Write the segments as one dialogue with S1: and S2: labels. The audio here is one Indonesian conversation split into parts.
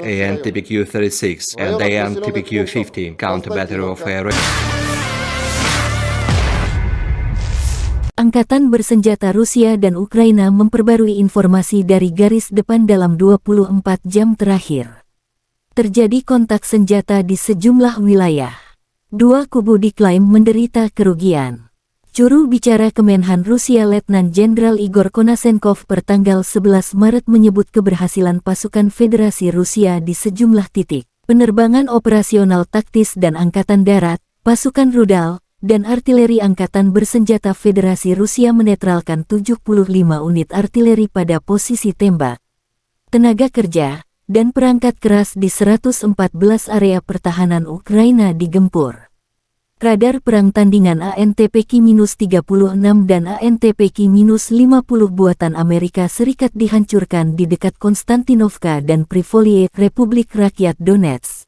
S1: AN/TPQ-36 and AN/TPQ-50 counter battery of air.
S2: Angkatan bersenjata Rusia dan Ukraina memperbarui informasi dari garis depan dalam 24 jam terakhir. Terjadi kontak senjata di sejumlah wilayah. Dua kubu diklaim menderita kerugian. Juru bicara Kemenhan Rusia Letnan Jenderal Igor Konasenkov pertanggal 11 Maret menyebut keberhasilan pasukan Federasi Rusia di sejumlah titik. Penerbangan operasional taktis dan angkatan darat, pasukan rudal, dan artileri angkatan bersenjata Federasi Rusia menetralkan 75 unit artileri pada posisi tembak, tenaga kerja, dan perangkat keras di 114 area pertahanan Ukraina digempur. Radar perang tandingan AN/TPQ-36 dan AN/TPQ-50 buatan Amerika Serikat dihancurkan di dekat Konstantinovka dan Privolie, Republik Rakyat Donetsk.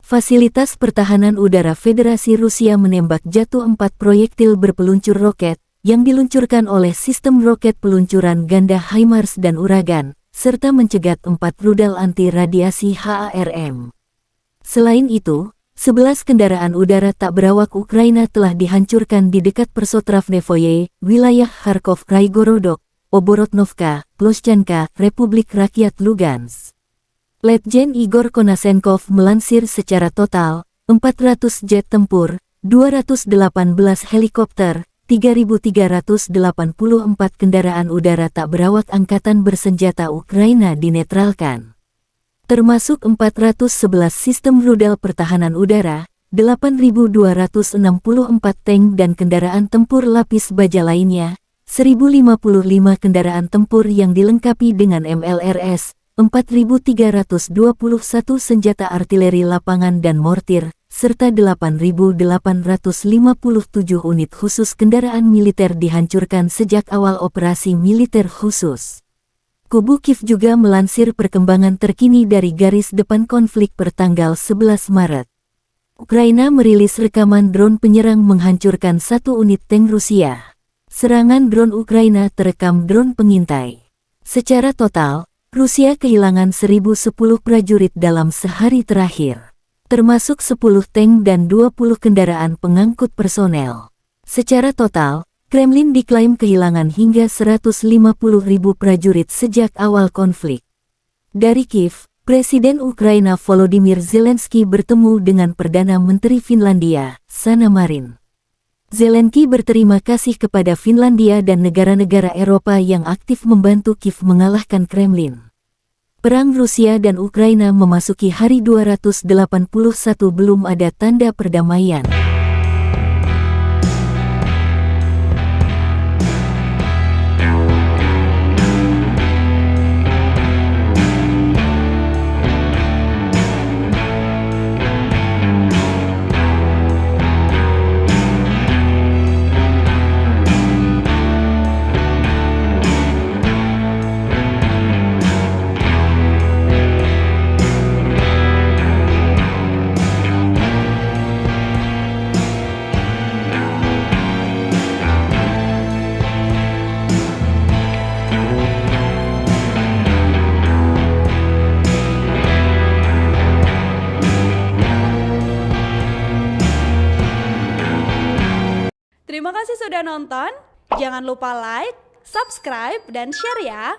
S2: Fasilitas pertahanan udara Federasi Rusia menembak jatuh 4 proyektil berpeluncur roket yang diluncurkan oleh sistem roket peluncuran ganda HIMARS dan Uragan, serta mencegat 4 rudal anti radiasi HARM. Selain itu, 11 kendaraan udara tak berawak Ukraina telah dihancurkan di dekat Persotravnevoye, wilayah Kharkov, Raigorodok, Oborodnovka, Ploshchanka, Republik Rakyat Lugansk. Letjen Igor Konasenkov melansir secara total, 400 jet tempur, 218 helikopter, 3.384 kendaraan udara tak berawak angkatan bersenjata Ukraina dinetralkan. Termasuk 411 sistem rudal pertahanan udara, 8.264 tank dan kendaraan tempur lapis baja lainnya, 1.055 kendaraan tempur yang dilengkapi dengan MLRS, 4.321 senjata artileri lapangan dan mortir, serta 8.857 unit khusus kendaraan militer dihancurkan sejak awal operasi militer khusus. Kubu Kiev juga melansir perkembangan terkini dari garis depan konflik pertanggal 11 Maret. Ukraina merilis rekaman drone penyerang menghancurkan 1 unit tank Rusia. Serangan drone Ukraina terekam drone pengintai. Secara total, Rusia kehilangan 1.010 prajurit dalam sehari terakhir, termasuk 10 tank dan 20 kendaraan pengangkut personel. Secara total, Kremlin diklaim kehilangan hingga 150.000 prajurit sejak awal konflik. Dari Kiev, Presiden Ukraina Volodymyr Zelensky bertemu dengan Perdana Menteri Finlandia, Sanna Marin. Zelensky berterima kasih kepada Finlandia dan negara-negara Eropa yang aktif membantu Kiev mengalahkan Kremlin. Perang Rusia dan Ukraina memasuki hari 281 belum ada tanda perdamaian.
S3: Terima kasih sudah nonton, jangan lupa like, subscribe, dan share ya!